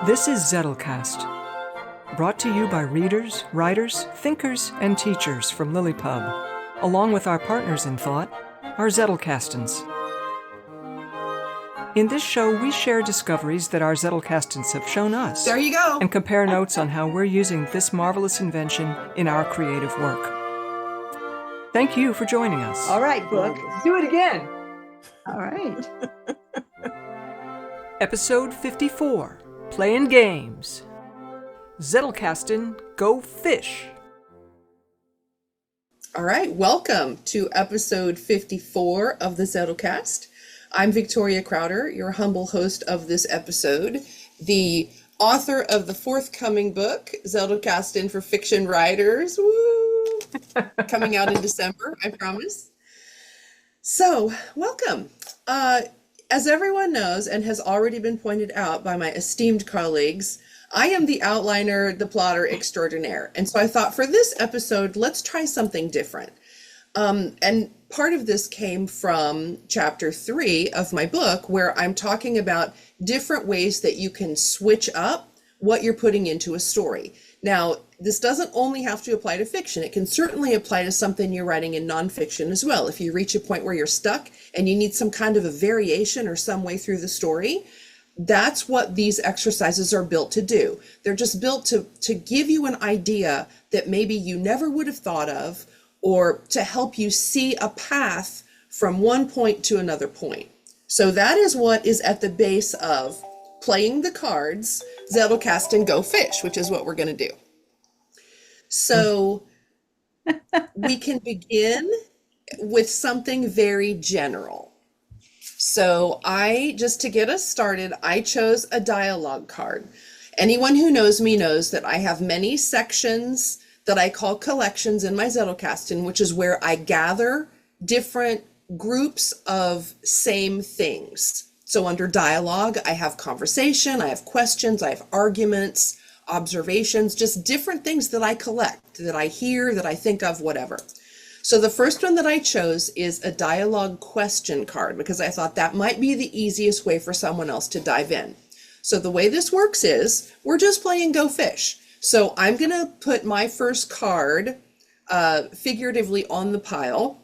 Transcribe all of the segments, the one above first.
This is Zettelcast, brought to you by readers, writers, thinkers, and teachers from LiLLiPub, along with our partners in thought, our Zettelkastens. In this show, we share discoveries that our Zettelkastens have shown us. There you go. And compare notes on how we're using this marvelous invention in our creative work. Thank you for joining us. All right, Book. Let's do it again. All right. Episode 54, Playin' Games. Zettelkasten, go fish. All right, welcome to episode 54 of the Zettelcast. I'm Victoria Crowder, your humble host of this episode, the author of the forthcoming book, Zettelkasten for Fiction Writers. Woo! Coming out in December, I promise. So, welcome. As everyone knows and has already been pointed out by my esteemed colleagues, I am the outliner, the plotter extraordinaire. And so I thought for this episode, let's try something different. And part of this came from chapter 3 of my book, where I'm talking about different ways that you can switch up what you're putting into a story. Now, this doesn't only have to apply to fiction. It can certainly apply to something you're writing in nonfiction as well. If you reach a point where you're stuck and you need some kind of a variation or some way through the story, that's what these exercises are built to do. They're just built to give you an idea that maybe you never would have thought of, or to help you see a path from one point to another point. So that is what is at the base of playing the cards, Zettelkasten, go fish, which is what we're going to do. So we can begin with something very general. So just to get us started, I chose a dialogue card. Anyone who knows me knows that I have many sections that I call collections in my Zettelkasten, which is where I gather different groups of same things. So under dialogue, I have conversation, I have questions, I have arguments, observations, just different things that I collect, that I hear, that I think of, whatever. So the first one that I chose is a dialogue question card, because I thought that might be the easiest way for someone else to dive in. So the way this works is, we're just playing Go Fish. So I'm going to put my first card figuratively on the pile.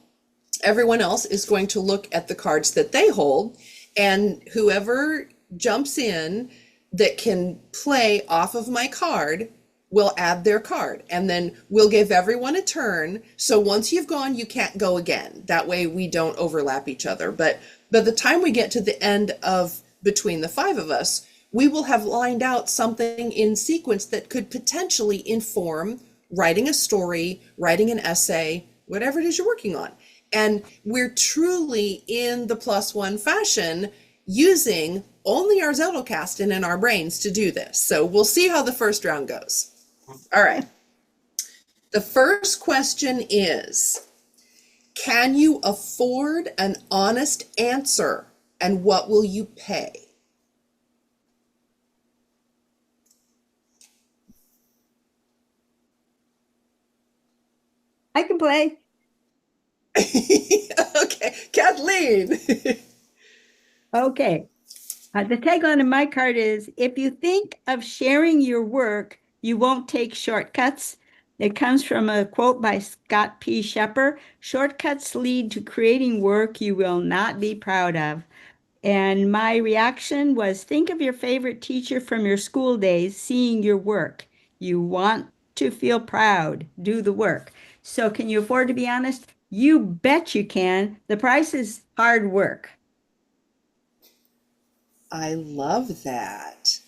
Everyone else is going to look at the cards that they hold, and whoever jumps in that can play off of my card will add their card, and then we'll give everyone a turn. So once you've gone, you can't go again. That way we don't overlap each other. But by the time we get to the end of between the 5 of us, we will have lined out something in sequence that could potentially inform writing a story, writing an essay, whatever it is you're working on. And we're truly in the +1 fashion using only our Zettelkasten in our brains to do this. So we'll see how the first round goes. All right. The first question is, can you afford an honest answer, and what will you pay? I can play. Okay, Kathleen. Okay. The tagline of my card is, if you think of sharing your work, you won't take shortcuts. It comes from a quote by Scott P. Shepper. Shortcuts lead to creating work you will not be proud of. And my reaction was, think of your favorite teacher from your school days seeing your work. You want to feel proud. Do the work. So can you afford to be honest? You bet you can. The price is hard work. I love that.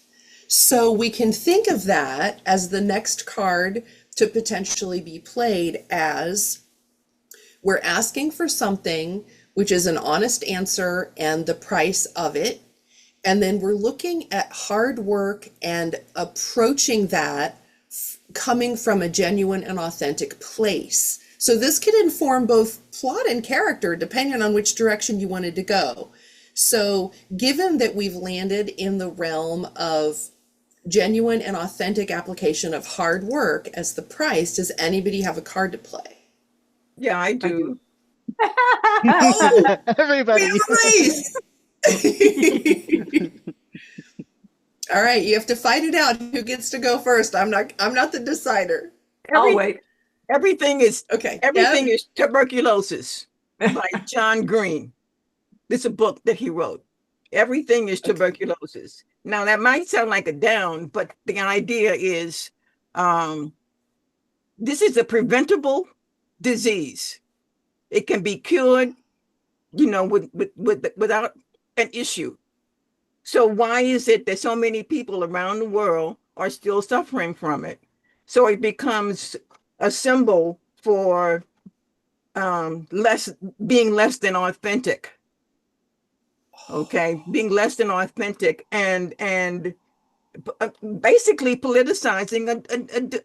So we can think of that as the next card to potentially be played as, we're asking for something which is an honest answer and the price of it. And then we're looking at hard work and approaching that coming from a genuine and authentic place. So this could inform both plot and character depending on which direction you wanted to go. So given that we've landed in the realm of genuine and authentic application of hard work as the price, does anybody have a card to play? Yeah, I do. Everybody. Race! All right, you have to fight it out. Who gets to go first? I'm not the decider. I'll wait. Everything is Okay. everything Deb? is tuberculosis by John Green. This is a book that he wrote. Everything is Okay. tuberculosis. Now that might sound like a down, but the idea is this is a preventable disease. It can be cured, without an issue. So why is it that so many people around the world are still suffering from it? So it becomes a symbol for being less than authentic. Okay, being less than authentic and basically politicizing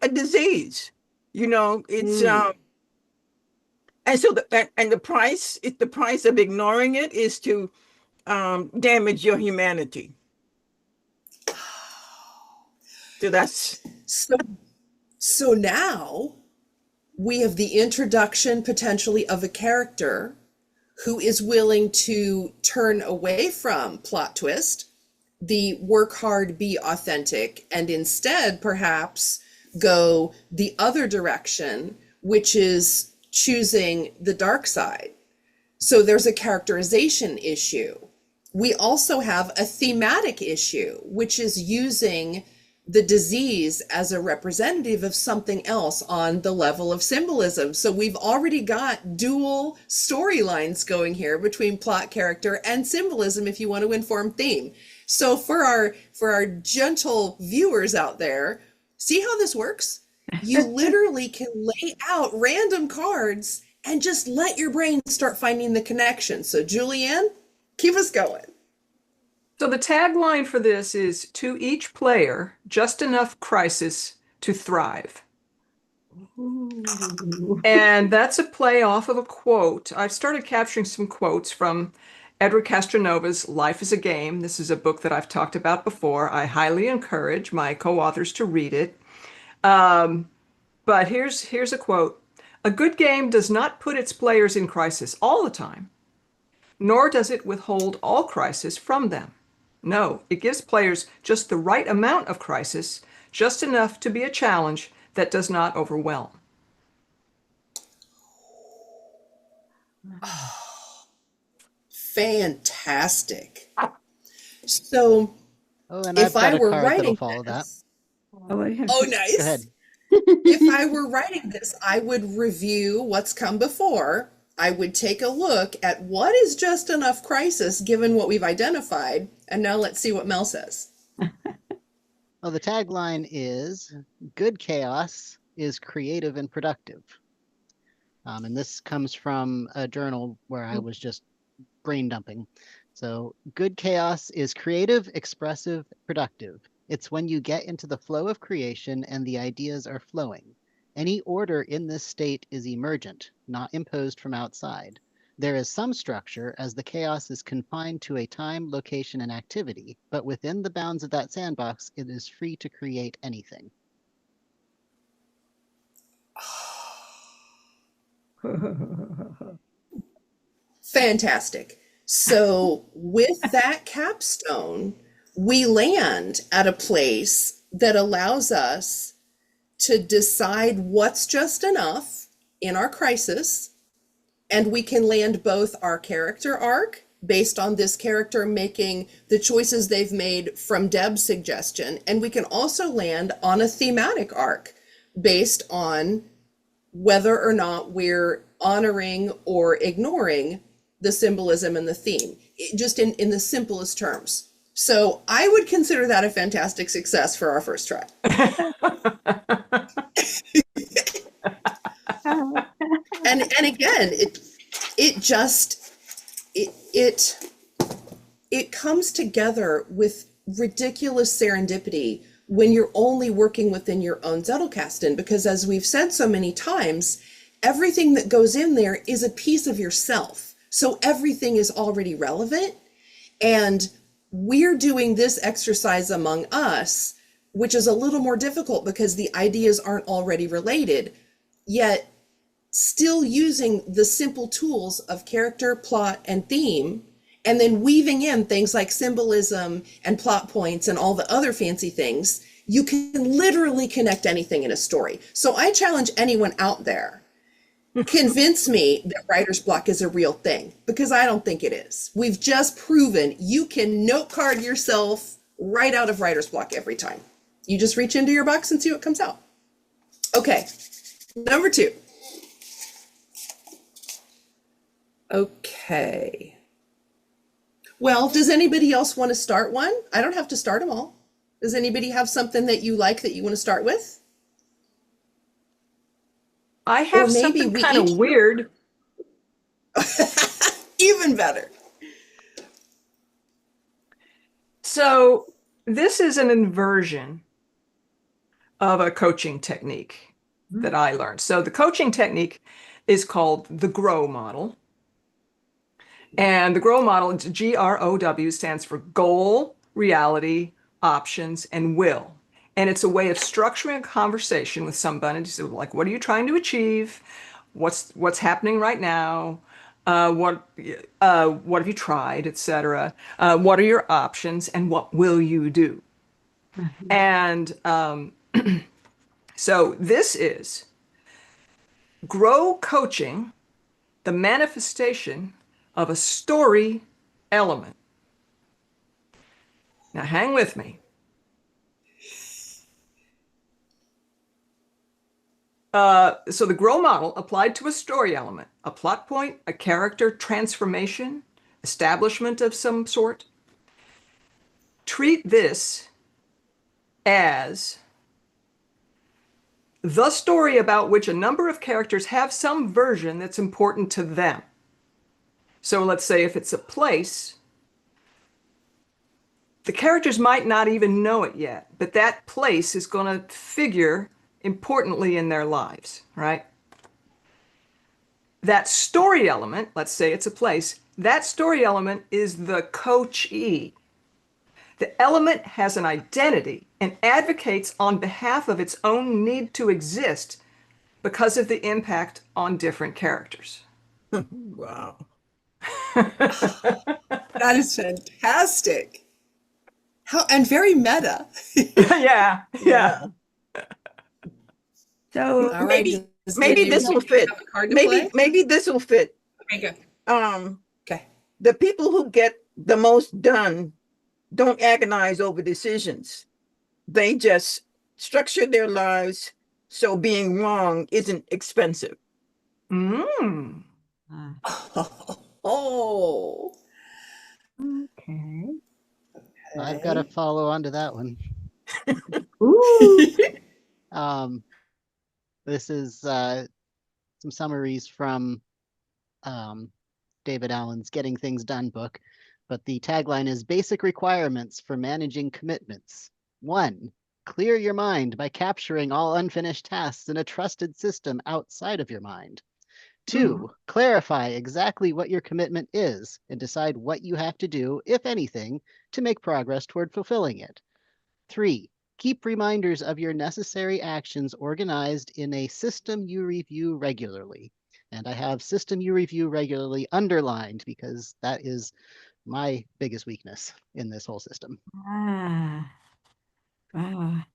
a disease. It's and so the price of ignoring it is to damage your humanity. So that's So now we have the introduction potentially of a character who is willing to turn away from plot twist, the work hard, be authentic, and instead perhaps go the other direction, which is choosing the dark side. So there's a characterization issue. We also have a thematic issue, which is using the disease as a representative of something else on the level of symbolism. So we've already got dual storylines going here between plot, character, and symbolism if you want to inform theme. So for our gentle viewers out there, see how this works? You literally can lay out random cards and just let your brain start finding the connection. So Julianne, keep us going. So the tagline for this is, to each player, just enough crisis to thrive. Ooh. And that's a play off of a quote. I've started capturing some quotes from Edward Castronova's Life is a Game. This is a book that I've talked about before. I highly encourage my co-authors to read it. But here's a quote. A good game does not put its players in crisis all the time, nor does it withhold all crisis from them. No, it gives players just the right amount of crisis, just enough to be a challenge that does not overwhelm. Fantastic. So and if I've got I a were card that'll writing follow that. this, Oh, yeah. oh, Go ahead. nice. If I were writing this, I would review what's come before. I would take a look at what is just enough crisis given what we've identified. And now let's see what Mel says. Well, the tagline is, good chaos is creative and productive. And this comes from a journal where I was just brain dumping. So good chaos is creative, expressive, productive. It's when you get into the flow of creation and the ideas are flowing. Any order in this state is emergent, not imposed from outside. There is some structure as the chaos is confined to a time, location, and activity, but within the bounds of that sandbox, it is free to create anything. Fantastic. So with that capstone, we land at a place that allows us to decide what's just enough in our crisis, and we can land both our character arc based on this character making the choices they've made from Deb's suggestion, and we can also land on a thematic arc based on whether or not we're honoring or ignoring the symbolism and the theme, just in the simplest terms. So I would consider that a fantastic success for our first try. And again, it comes together with ridiculous serendipity when you're only working within your own Zettelkasten, because as we've said so many times, everything that goes in there is a piece of yourself. So everything is already relevant, and we're doing this exercise among us, which is a little more difficult because the ideas aren't already related, yet still using the simple tools of character, plot, and theme, and then weaving in things like symbolism and plot points and all the other fancy things, you can literally connect anything in a story. So I challenge anyone out there, convince me that writer's block is a real thing, because I don't think it is. We've just proven you can note card yourself right out of writer's block every time. You just reach into your box and see what comes out. Okay, number 2. Okay. Well, does anybody else want to start one? I don't have to start them all. Does anybody have something that you like that you want to start with? I have Or maybe something we kind of each- weird. Even better. So this is an inversion of a coaching technique that I learned. So the coaching technique is called the GROW model. And the GROW model, GROW, stands for goal, reality, options, and will. And it's a way of structuring a conversation with somebody. So like, what are you trying to achieve? What's happening right now? What have you tried, etc. What are your options, and what will you do? And so this is GROW coaching, the manifestation of a story element. Now hang with me. So the GROW model applied to a story element, a plot point, a character transformation, establishment of some sort. Treat this as the story about which a number of characters have some version that's important to them. So let's say if it's a place, the characters might not even know it yet, but that place is going to figure importantly in their lives, right? That story element, let's say it's a place, that story element is the coachee. The element has an identity and advocates on behalf of its own need to exist because of the impact on different characters. Wow. That is fantastic. And very meta. Yeah. So All right. Maybe this will fit. Maybe this will fit. Okay, go. Okay. The people who get the most done don't agonize over decisions. They just structure their lives so being wrong isn't expensive. Mm. Oh. okay. I've got to follow on to that one. Ooh. This is some summaries from David Allen's Getting Things Done book, but the tagline is basic requirements for managing commitments. 1, clear your mind by capturing all unfinished tasks in a trusted system outside of your mind. 2, clarify exactly what your commitment is and decide what you have to do, if anything, to make progress toward fulfilling it. 3, keep reminders of your necessary actions organized in a system you review regularly. And I have system you review regularly underlined because that is my biggest weakness in this whole system.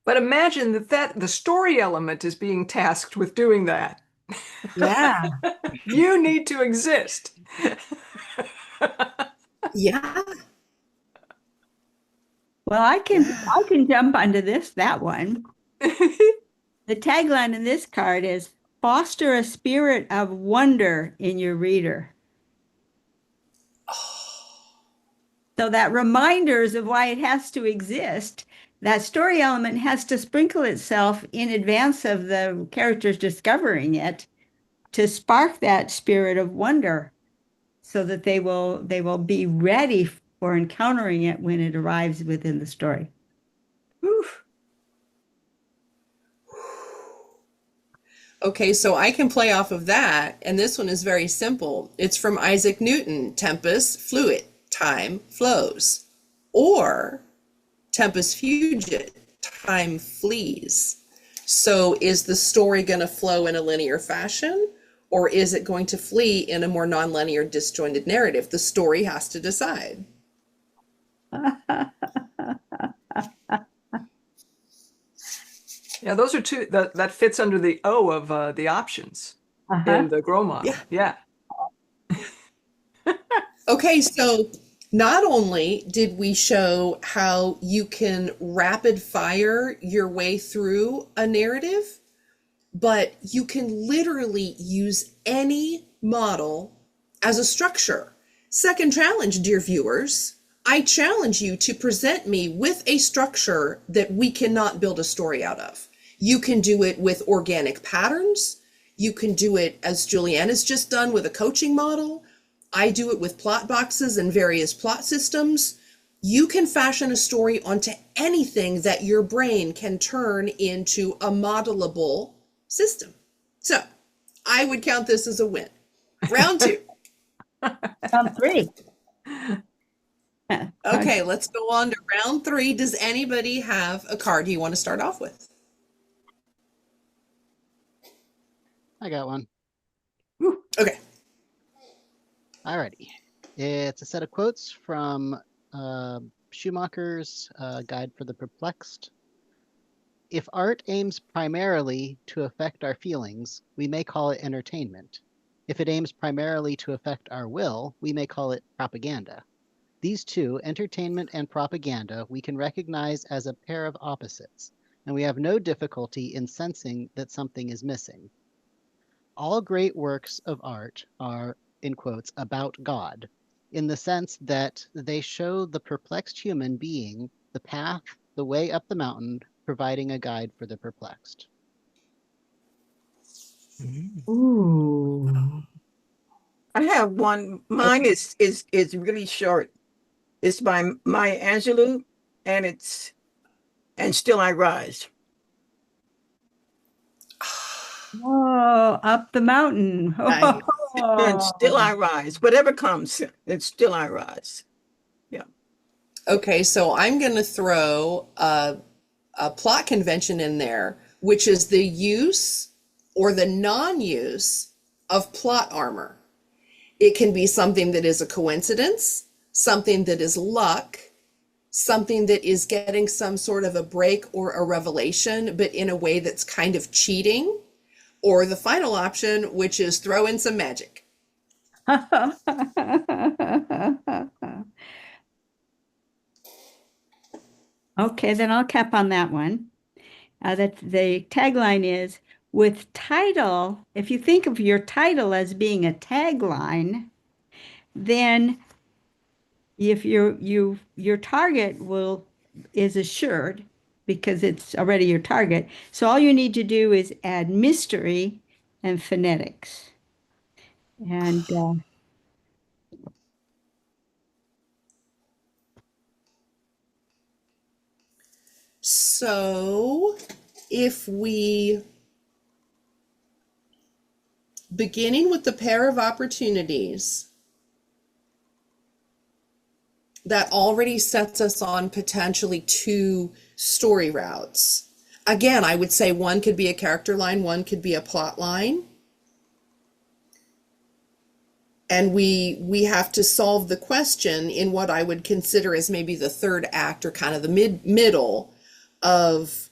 But imagine that the story element is being tasked with doing that. Yeah. You need to exist. Yeah. Well, I can jump onto that one. The tagline in this card is foster a spirit of wonder in your reader. So that reminders of why it has to exist, that story element has to sprinkle itself in advance of the characters discovering it to spark that spirit of wonder so that they will be ready for encountering it when it arrives within the story. Oof. Okay, so I can play off of that, and this one is very simple. It's from Isaac Newton, tempus fluit, time flows. Or tempus fugit, time flees. So is the story going to flow in a linear fashion, Or is it going to flee in a more nonlinear, disjointed narrative? The story has to decide. Yeah, those are two that fits under the O of the options in the grow model. Yeah. Okay, so not only did we show how you can rapid fire your way through a narrative, but you can literally use any model as a structure. Second challenge, dear viewers. I challenge you to present me with a structure that we cannot build a story out of. You can do it with organic patterns. You can do it, as Julianne has just done, with a coaching model. I do it with plot boxes and various plot systems. You can fashion a story onto anything that your brain can turn into a modelable system. So I would count this as a win. Round 2. Round 3. Okay, let's go on to round 3. Does anybody have a card you want to start off with? I got one. Okay. Alrighty. It's a set of quotes from Schumacher's Guide for the Perplexed. If art aims primarily to affect our feelings, we may call it entertainment. If it aims primarily to affect our will, we may call it propaganda. These two, entertainment and propaganda, we can recognize as a pair of opposites, and we have no difficulty in sensing that something is missing. All great works of art are, in quotes, about God, in the sense that they show the perplexed human being the path, the way up the mountain, providing a guide for the perplexed. Ooh. I have one. Mine is really short. It's by Maya Angelou, and it's "And Still I Rise." Whoa, up the mountain. Nice. And still I rise. Whatever comes, and still I rise. Yeah. Okay, so I'm going to throw a plot convention in there, which is the use or the non-use of plot armor. It can be something that is a coincidence, something that is luck, something that is getting some sort of a break or a revelation, but in a way that's kind of cheating, or the final option, which is throw in some magic. Okay, then I'll cap on that one. That the tagline is with title. If you think of your title as being a tagline, then if your target is assured because it's already your target. So all you need to do is add mystery and phonetics. And So if we, beginning with the pair of opportunities, that already sets us on potentially 2 story routes. Again, I would say one could be a character line, one could be a plot line. And we have to solve the question in what I would consider as maybe the third act or kind of the middle of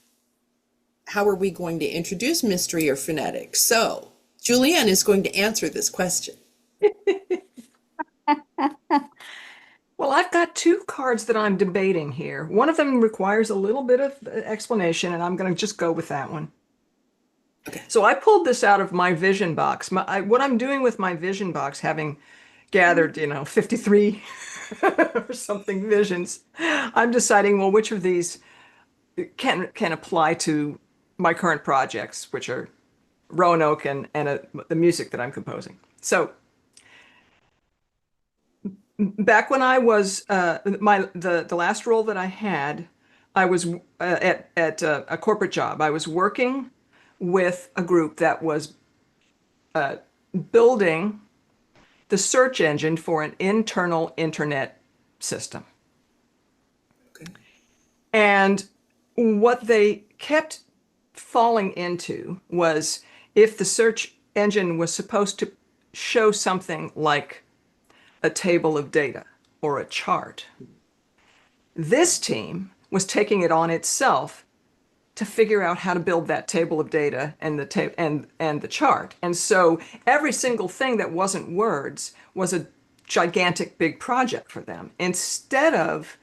how are we going to introduce mystery or phonetics. So Julianne is going to answer this question. Well, I've got 2 cards that I'm debating here. One of them requires a little bit of explanation, and I'm going to just go with that one. So I pulled this out of my vision box. What I'm doing with my vision box, having gathered, 53 or something visions, I'm deciding, well, which of these can apply to my current projects, which are Roanoke and the music that I'm composing. So back when I was the last role that I had, I was at a corporate job. I was working with a group that was building the search engine for an internal internet system. Okay. And what they kept falling into was if the search engine was supposed to show something like a table of data or a chart. This team was taking it on itself to figure out how to build that table of data and the chart. And so every single thing that wasn't words was a gigantic big project for them. Instead of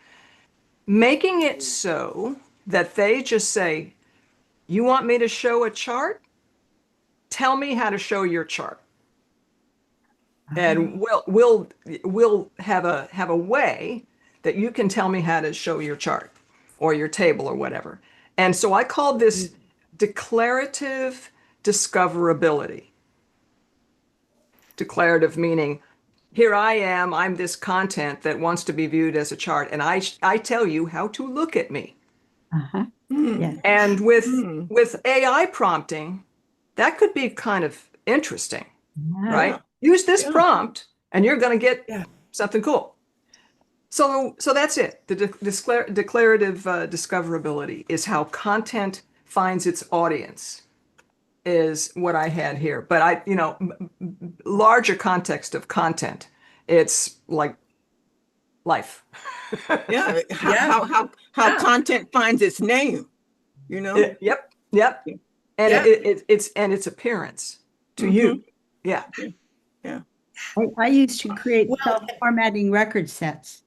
making it so that they just say, you want me to show a chart? Tell me how to show your chart. And we'll have a way that you can tell me how to show your chart or your table or whatever. And so I called this declarative discoverability. Declarative meaning, here I am, I'm this content that wants to be viewed as a chart, and I tell you how to look at me. Yes. And with AI prompting, that could be kind of interesting, right? Use this prompt and you're going to get something cool. So that's it. The declarative discoverability is how content finds its audience, is what I had here. But larger context of content, it's like life. Yeah. How content finds its name, Yep. And it's its appearance to you. Yeah. I used to create self-formatting record sets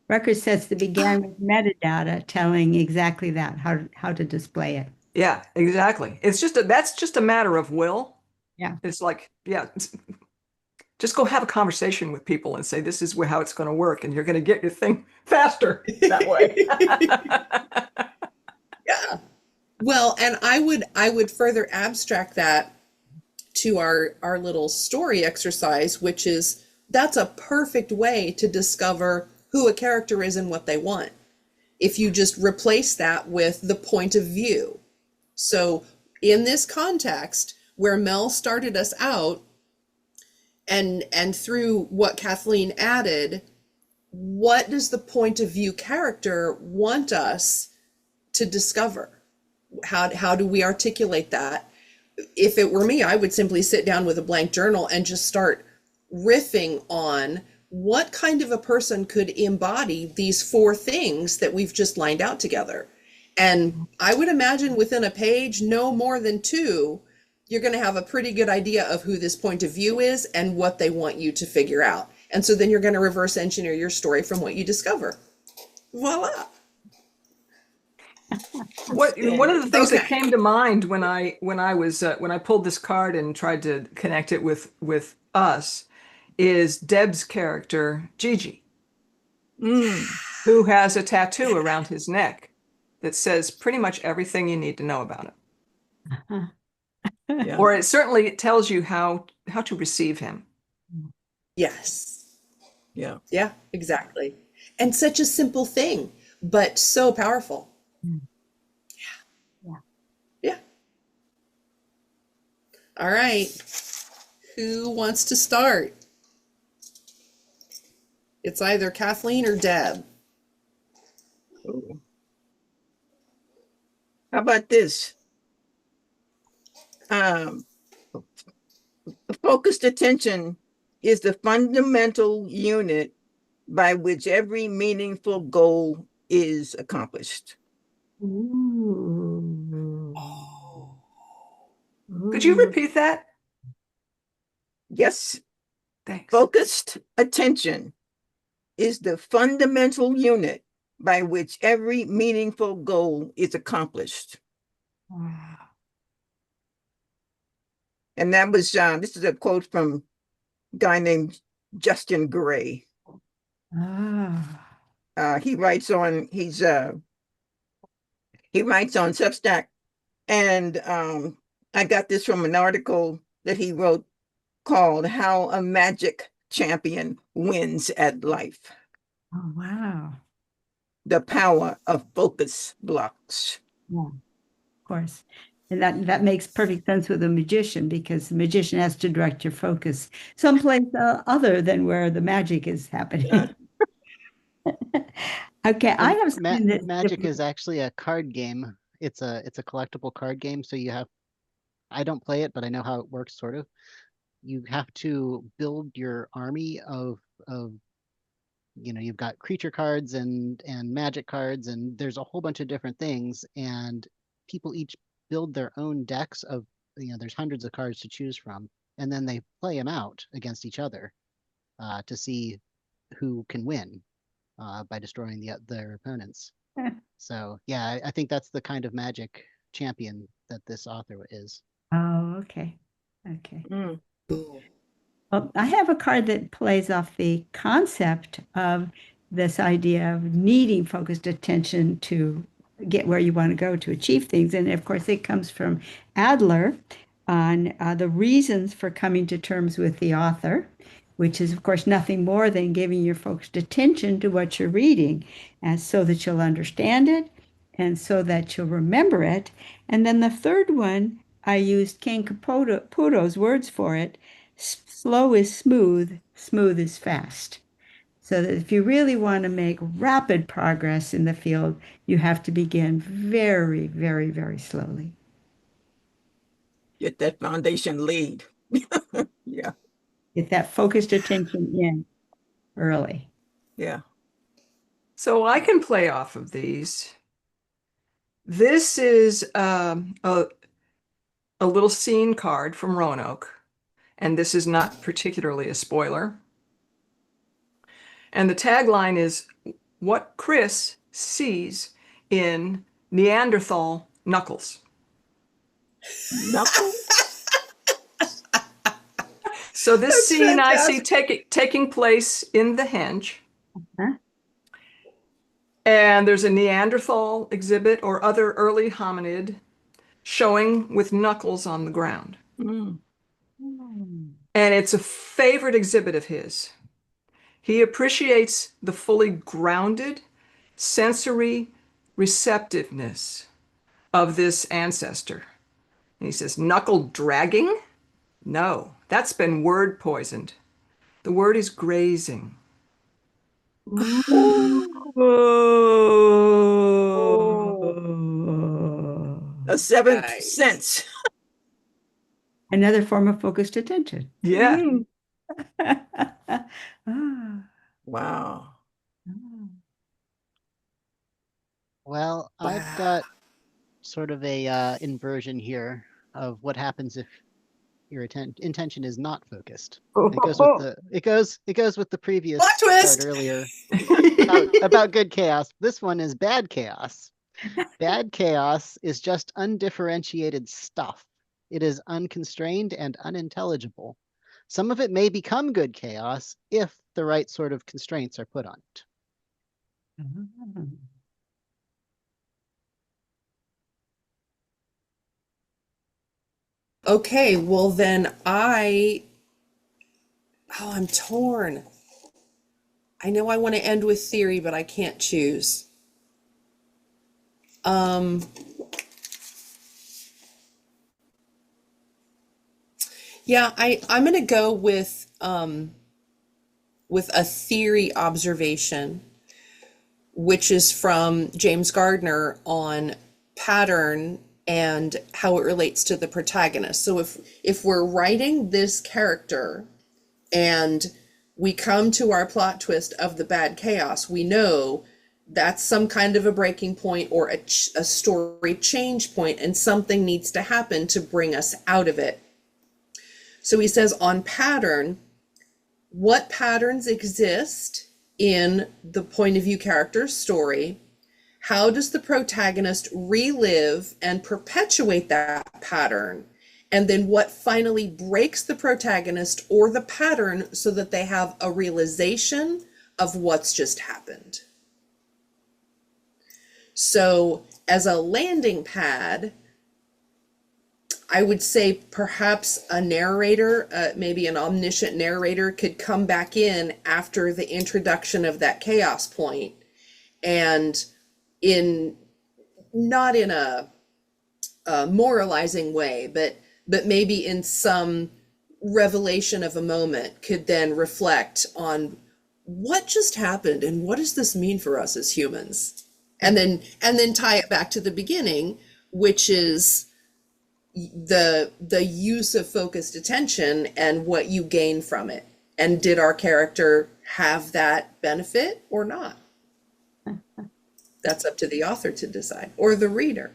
that began with metadata telling exactly that, how to display it. Yeah, exactly. That's just a matter of will. Yeah. It's like, just go have a conversation with people and say, this is how it's going to work. And you're going to get your thing faster that way. Yeah. Well, and I would further abstract that to our little story exercise, which is that's a perfect way to discover who a character is and what they want. If you just replace that with the point of view. So in this context where Mel started us out and through what Kathleen added, what does the point of view character want us to discover? How do we articulate that? If it were me, I would simply sit down with a blank journal and just start riffing on what kind of a person could embody these 4 things that we've just lined out together. And I would imagine within a page, no more than 2, you're going to have a pretty good idea of who this point of view is and what they want you to figure out. And so then you're going to reverse engineer your story from what you discover. Voila. One of the things that came to mind when I pulled this card and tried to connect it with us is Deb's character Gigi, who has a tattoo around his neck that says pretty much everything you need to know about him. Yeah. Or it tells you how to receive him. Yes. Yeah. Yeah, exactly. And such a simple thing, but so powerful. Yeah. All right. Who wants to start? It's either Kathleen or Deb. Ooh. How about this? Focused attention is the fundamental unit by which every meaningful goal is accomplished. Ooh. Could you repeat that? Yes. Thanks. Focused attention is the fundamental unit by which every meaningful goal is accomplished. And that was this is a quote from a guy named Justin Gray. He writes on Substack, and I got this from an article that he wrote called "How a Magic Champion Wins at Life." Oh, wow. The power of focus blocks. Yeah, of course. And that makes perfect sense with a magician, because the magician has to direct your focus someplace other than where the magic is happening. Okay, I have something that Magic is actually a card game. It's a collectible card game, so you have I don't play it, but I know how it works sort of. You have to build your army of you've got creature cards and magic cards, and there's a whole bunch of different things, and people each build their own decks of, there's hundreds of cards to choose from, and then they play them out against each other to see who can win by destroying their opponents. So yeah, I think that's the kind of Magic champion that this author is. Oh, okay. Okay. Mm. Cool. Well, I have a card that plays off the concept of this idea of needing focused attention to get where you want to go to achieve things. And of course, it comes from Adler on the reasons for coming to terms with the author, which is, of course, nothing more than giving your focused attention to what you're reading, and so that you'll understand it and so that you'll remember it. And then the third one, I used Ken Caputo's words for it. Slow is smooth, smooth is fast. So that if you really want to make rapid progress in the field, you have to begin very, very, very slowly. Get that foundation laid. Yeah. Get that focused attention in early. Yeah. So I can play off of these. This is a little scene card from Roanoke, and this is not particularly a spoiler. And the tagline is what Chris sees in Neanderthal knuckles. Knuckle? So this That's scene fantastic. I see taking place in the henge. Uh-huh. And there's a Neanderthal exhibit or other early hominid showing with knuckles on the ground. Mm. And it's a favorite exhibit of his. He appreciates the fully grounded sensory receptiveness of this ancestor. And he says, knuckle dragging? No, that's been word poisoned. The word is grazing. A seventh Nice. sense. Another form of focused attention. Yeah. Mm. Ah. Wow. Well, I've Wow. got sort of a inversion here of what happens if your intention is not focused. It goes with the previous Plot twist! card earlier about good chaos. This one is bad chaos. Bad chaos is just undifferentiated stuff. It is unconstrained and unintelligible. Some of it may become good chaos if the right sort of constraints are put on it. Okay, well then I'm torn. I know I want to end with theory, but I can't choose. Yeah, I'm gonna go with a theory observation, which is from James Gardner on pattern and how it relates to the protagonist. So if we're writing this character and we come to our plot twist of the bad chaos, we know that's some kind of a breaking point or a story change point, and something needs to happen to bring us out of it. So he says on pattern, what patterns exist in the point of view character's story? How does the protagonist relive and perpetuate that pattern? And then what finally breaks the protagonist or the pattern so that they have a realization of what's just happened? So as a landing pad, I would say perhaps a narrator, maybe an omniscient narrator, could come back in after the introduction of that chaos point, and not in a moralizing way, but maybe in some revelation of a moment, could then reflect on what just happened and what does this mean for us as humans, and then tie it back to the beginning, which is the use of focused attention and what you gain from it. And did our character have that benefit or not? That's up to the author to decide, or the reader.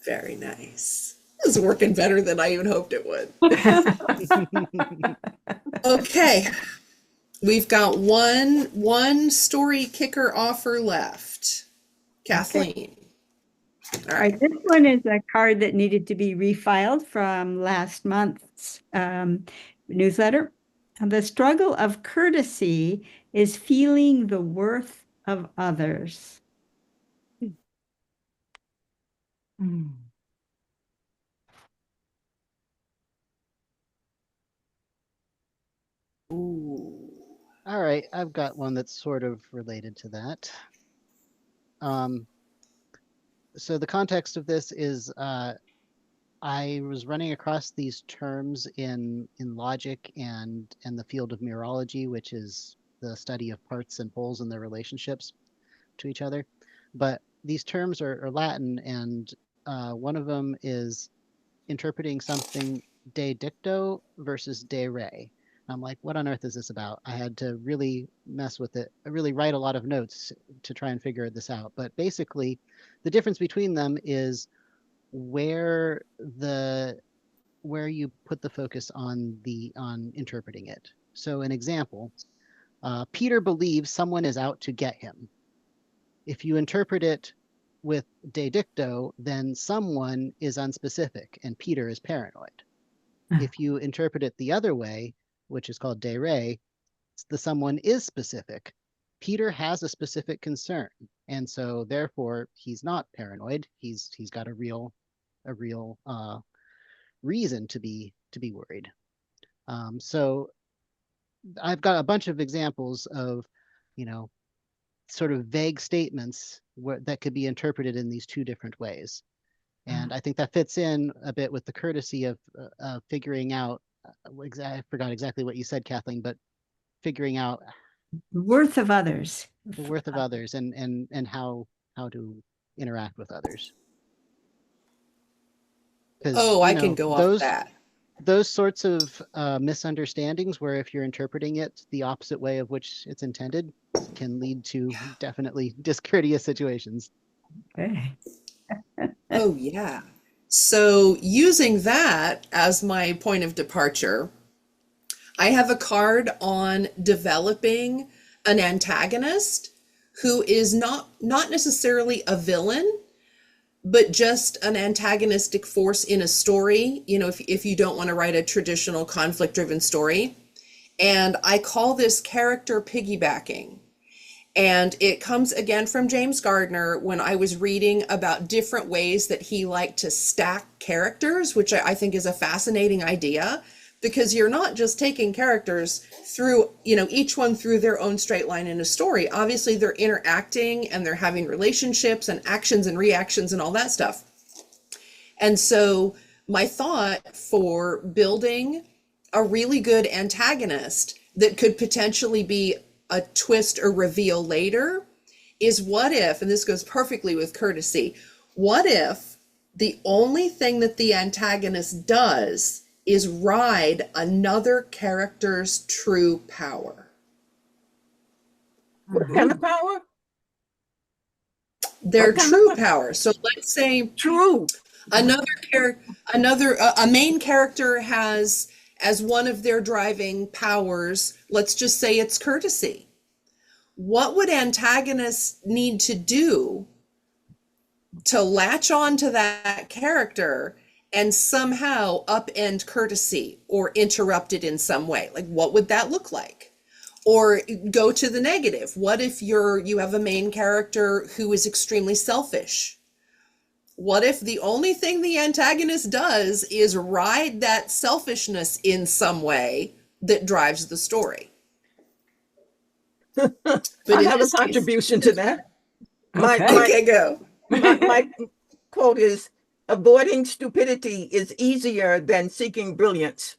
Very nice. This is working better than I even hoped it would. Okay. We've got one story kicker offer left. Kathleen. All right, this one is a card that needed to be refiled from last month's newsletter. The struggle of courtesy is feeling the worth of others. Ooh. All right, I've got one that's sort of related to that. So the context of this is I was running across these terms in logic and the field of mereology, which is the study of parts and poles and their relationships to each other. But these terms are Latin, and one of them is interpreting something de dicto versus de re. I'm like, what on earth is this about? I had to really mess with it. I really write a lot of notes to try and figure this out. But basically, the difference between them is where you put the focus on interpreting it. So an example, Peter believes someone is out to get him. If you interpret it with de dicto, then someone is unspecific and Peter is paranoid. If you interpret it the other way, which is called de re, the someone is specific. Peter has a specific concern, and so therefore he's not paranoid. He's got a real reason to be worried. So I've got a bunch of examples of, sort of vague statements that could be interpreted in these two different ways. And I think that fits in a bit with the courtesy of figuring out, I forgot exactly what you said, Kathleen, but figuring out The worth of others. the worth of others and how to interact with others. Oh, I can go off that. Those sorts of misunderstandings where if you're interpreting it the opposite way of which it's intended can lead to definitely discourteous situations. Okay. Oh, yeah. So using that as my point of departure, I have a card on developing an antagonist who is not necessarily a villain, but just an antagonistic force in a story, if you don't want to write a traditional conflict-driven story. And I call this character piggybacking. And it comes again from James Gardner when I was reading about different ways that he liked to stack characters, which I think is a fascinating idea, because you're not just taking characters through, each one through their own straight line in a story. Obviously, they're interacting and they're having relationships and actions and reactions and all that stuff. And so my thought for building a really good antagonist that could potentially be a twist or reveal later is what if, and this goes perfectly with courtesy, what if the only thing that the antagonist does is ride another character's true power? What kind of power? Their true power. So let's say True. a main character has as one of their driving powers, let's just say it's courtesy. What would antagonists need to do to latch on to that character and somehow upend courtesy or interrupt it in some way? Like, what would that look like? Or go to the negative. What if you have a main character who is extremely selfish? What if the only thing the antagonist does is ride that selfishness in some way that drives the story? But I have a contribution to that. Okay, go. My quote is, avoiding stupidity is easier than seeking brilliance.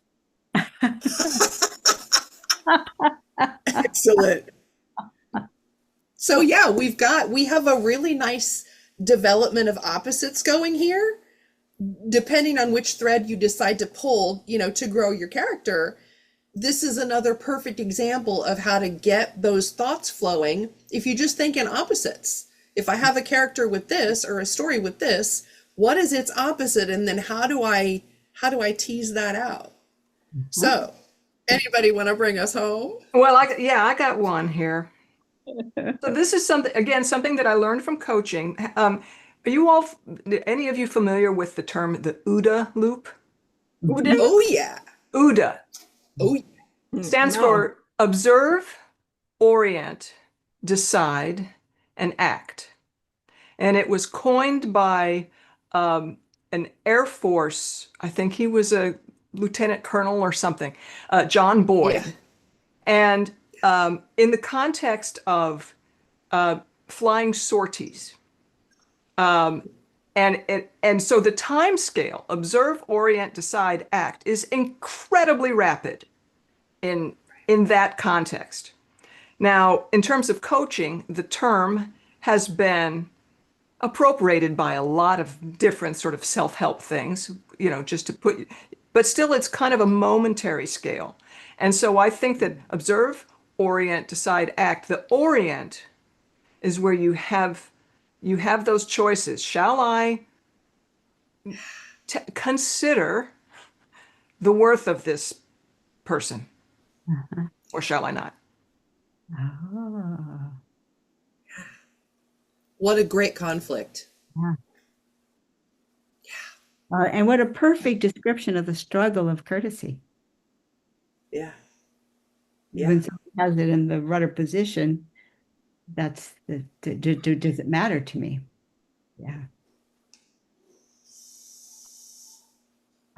Excellent. So yeah, we have a really nice development of opposites going here. depending on which thread you decide to pull, to grow your character, this is another perfect example of how to get those thoughts flowing. If you just think in opposites, if I have a character with this or a story with this, what is its opposite? And then how do I tease that out? So anybody want to bring us home? Well, I got one here. So this is something that I learned from coaching. Are you all, any of you familiar with the term the OODA loop? OODA? Oh yeah. OODA. Oh yeah. Stands No. for observe, orient, decide, and act. And it was coined by an Air Force, I think he was a lieutenant colonel or something, John Boyd. Yeah. And in the context of flying sorties, and so the time scale, observe, orient, decide, act, is incredibly rapid in that context. Now, in terms of coaching, the term has been appropriated by a lot of different sort of self-help things, just to put, but still it's kind of a momentary scale. And so I think that observe, orient, decide, act, the orient is where you have those choices. Shall I consider the worth of this person, or shall I not? Oh, What a great conflict. yeah. And what a perfect description of the struggle of courtesy. Yeah. When someone has it in the rudder position, that's does it matter to me? Yeah.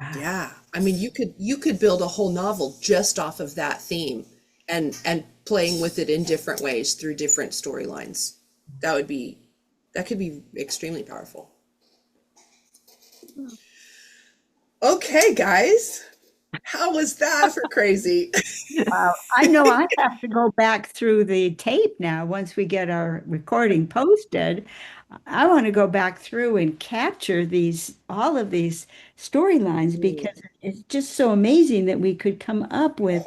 Wow. Yeah. I mean, you could build a whole novel just off of that theme and playing with it in different ways through different storylines. That could be extremely powerful. Okay, guys. How was that for crazy? Wow. I know I have to go back through the tape now once we get our recording posted. I want to go back through and capture all of these storylines because it's just so amazing that we could come up with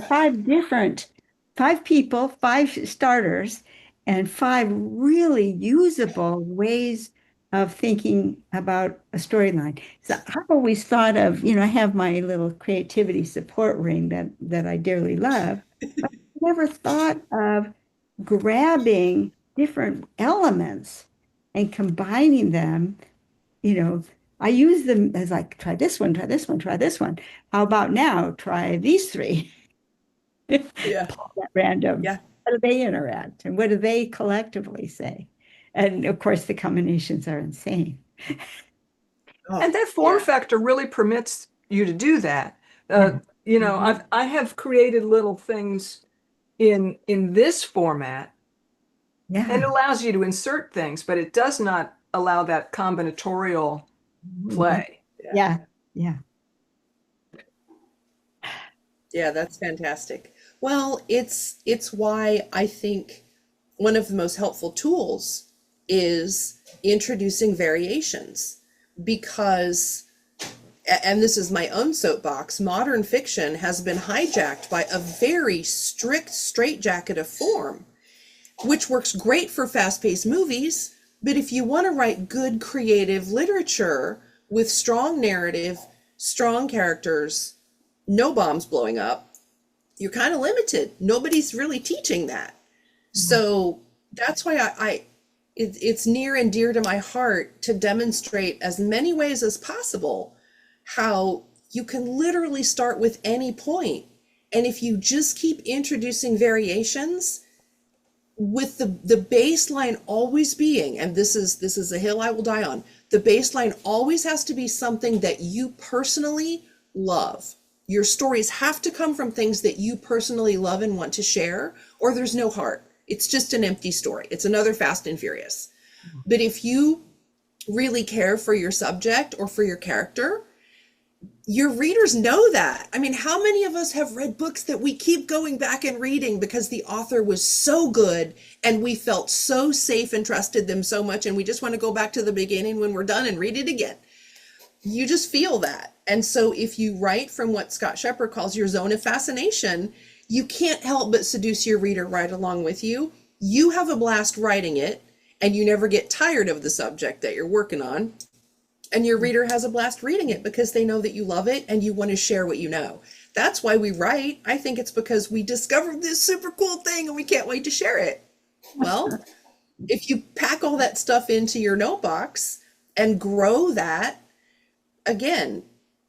five people, five starters, and five really usable ways of thinking about a storyline. So I've always thought of, I have my little creativity support ring that I dearly love, but I never thought of grabbing different elements and combining them. I use them as like, try this one, try this one, try this one. How about now? Try these three. Yeah. At random. Yeah. How do they interact? And what do they collectively say? And of course, the combinations are insane. Oh, And that form yeah. factor really permits you to do that. Mhm. I have created little things in this format, and it Yeah. allows you to insert things, but it does not allow that combinatorial play. Yeah. Yeah. Yeah, that's fantastic. Well, it's why I think one of the most helpful tools is introducing variations because, and this is my own soapbox, modern fiction has been hijacked by a very strict straitjacket of form, which works great for fast-paced movies, but if you want to write good creative literature with strong narrative, strong characters, no bombs blowing up, you're kind of limited. Nobody's really teaching that. So that's why it's near and dear to my heart to demonstrate as many ways as possible how you can literally start with any point. And if you just keep introducing variations with the baseline always being, and this is a hill I will die on, the baseline always has to be something that you personally love. Your stories have to come from things that you personally love and want to share, or there's no heart. It's just an empty story. It's another Fast and Furious. But if you really care for your subject or for your character, your readers know that. I mean, how many of us have read books that we keep going back and reading because the author was so good and we felt so safe and trusted them so much, and we just want to go back to the beginning when we're done and read it again? you just feel that. And so if you write from what Scott Shepherd calls your zone of fascination, you can't help but seduce your reader right along with you. You have a blast writing it, and you never get tired of the subject that you're working on. And your reader has a blast reading it because they know that you love it and you want to share what you know. That's why we write. I think it's because we discovered this super cool thing and we can't wait to share it. Well, if you pack all that stuff into your notebox and grow that, again,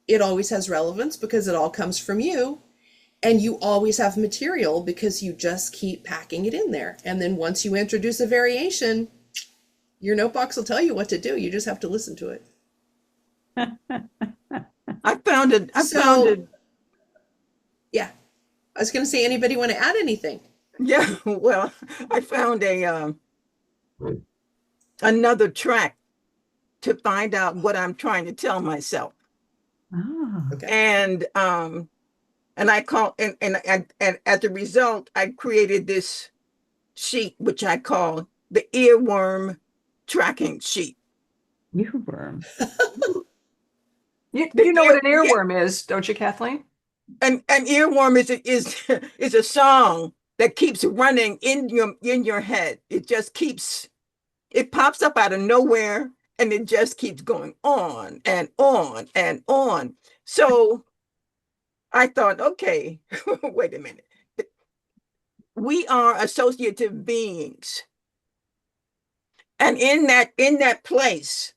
it always has relevance because it all comes from you. And you always have material because you just keep packing it in there. And then once you introduce a variation, your notebox will tell you what to do. You just have to listen to it. I found it. Yeah. I was going to say, anybody want to add anything? Yeah. Well, I found another track to find out what I'm trying to tell myself. Oh. Okay. And I call and as a result, I created this sheet which I call the earworm tracking sheet. Earworm. You know what an earworm is, don't you, Kathleen? An earworm is a song that keeps running in your head. It just keeps, it pops up out of nowhere and it just keeps going on and on and on. So I thought, okay, wait a minute. We are associative beings. And in that place,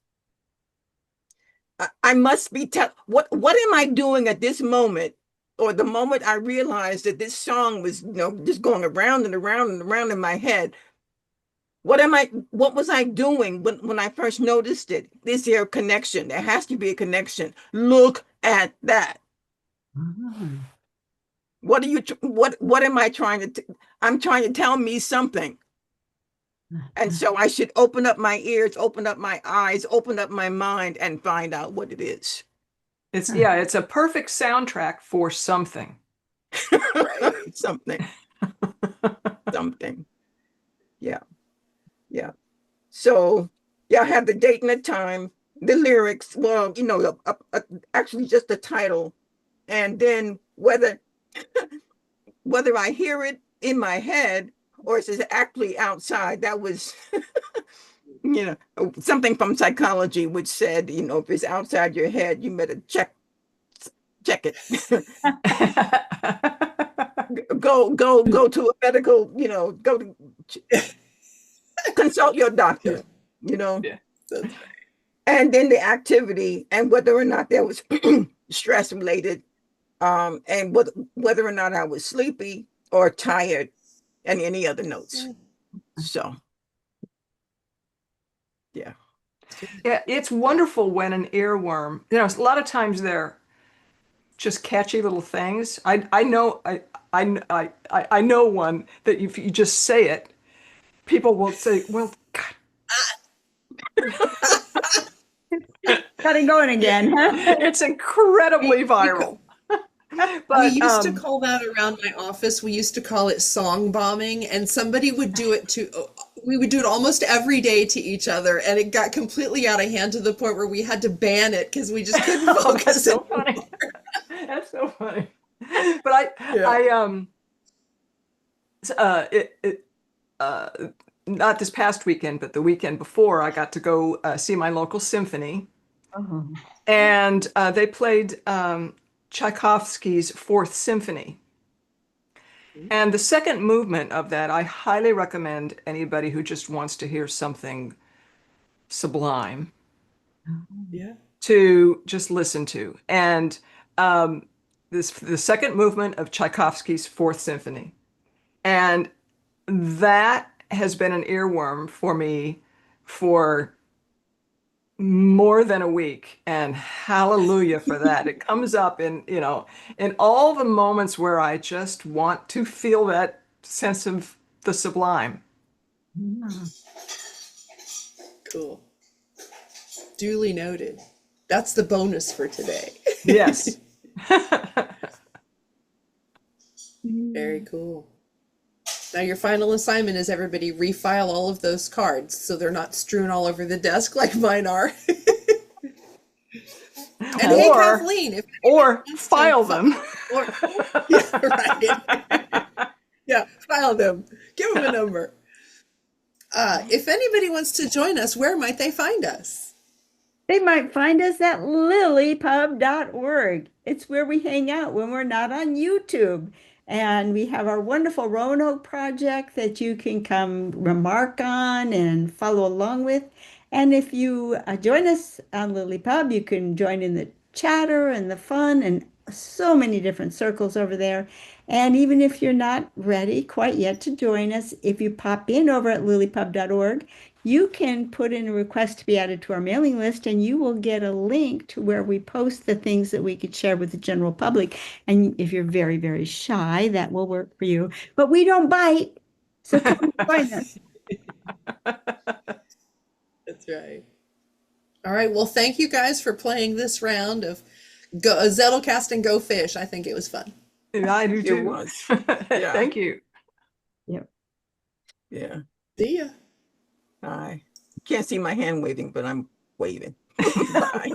I must be what am I doing at this moment, or the moment I realized that this song was, just going around and around and around in my head. What was I doing when I first noticed it? Is there a connection? There has to be a connection. Look at that. Oh. What am I trying to, I'm trying to tell me something. And so I should open up my ears, open up my eyes, open up my mind and find out what it is. It's a perfect soundtrack for something. Right. Something. Yeah. So I had the date and the time, the lyrics, well, actually just the title, and then whether I hear it in my head or it's actually outside. That was, something from psychology, which said, if it's outside your head, you better check it. go to a medical, go to consult your doctor, Yeah. And then the activity and whether or not there was stress related, and whether or not I was sleepy or tired, and any other notes. So, yeah. Yeah, it's wonderful when an earworm, a lot of times they're just catchy little things. I know one that if you just say it, people will say, well, God. Got it going again, huh? It's incredibly viral. But we used to call that around my office. We used to call it song bombing, and somebody would do it we would do it almost every day to each other, and it got completely out of hand to the point where we had to ban it because we just couldn't focus. That's so funny. That's so funny. But not this past weekend, but the weekend before, I got to go see my local symphony. Oh. And they played Tchaikovsky's Fourth Symphony. And the second movement of that, I highly recommend anybody who just wants to hear something sublime to just listen to. And the second movement of Tchaikovsky's Fourth Symphony. And that has been an earworm for me for more than a week, and hallelujah for that. It comes up in all the moments where I just want to feel that sense of the sublime. Cool. Duly noted. That's the bonus for today. Yes. Very cool. Now your final assignment is everybody refile all of those cards so they're not strewn all over the desk like mine are. And hey, Or- Kathleen, if Or wants to file them. or, yeah, right. Yeah, file them. Give them a number. If anybody wants to join us, where might they find us? They might find us at LiLLiPub.org. It's where we hang out when we're not on YouTube. And we have our wonderful Roanoke project that you can come remark on and follow along with. And if you join us on LiLLiPub, you can join in the chatter and the fun and so many different circles over there. And even if you're not ready quite yet to join us, if you pop in over at LiLLiPub.org, you can put in a request to be added to our mailing list, and you will get a link to where we post the things that we could share with the general public. And if you're very, very shy, that will work for you. But we don't bite, so come join us. That's right. All right. Well, thank you guys for playing this round of Zettelcast and Go Fish. I think it was fun. I do too. It was. Yeah. Thank you. Yep. Yeah. See ya. Bye. Can't see my hand waving, but I'm waving. Bye.